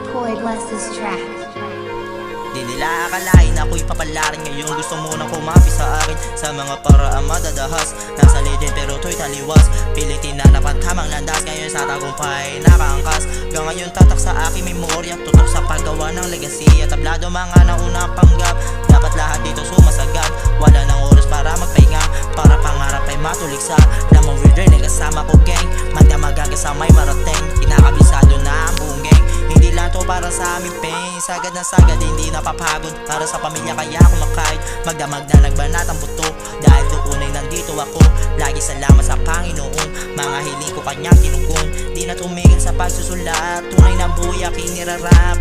McCoy bless this track. Di nila akalain ako'y papalarin. Ngayon gusto mo nang kumapi sa akin sa mga paraan madadahas. Nasa legend pero to'y taliwas. Pilitin na dapat tamang landas. Ngayon sa tagumpay nakaangkas. Hanggang ngayon tatak sa aking memorya. Tutok sa paggawa ng legacy. At tablado mga naunang panggap. Dapat lahat dito sumasagad. Wala nang oras para magpahinga. Para pangarap ay matuligsa. Lamang with Rene kasama ko gang. Magdamagaga sa may marating. Kinakabisado na ang buong gang. Hindi lang to para sa aming pain. Sagad na sagad, hindi napapagod. Para sa pamilya kaya kumakain. Magdamag na nagbanat ang buto. Dahil doon ay nandito ako. Lagi salamat sa Panginoon. Mga hiling ko kanyang tinugon. Di na tumigil sa pagsusulat. Tunay na buhay aking nirarap.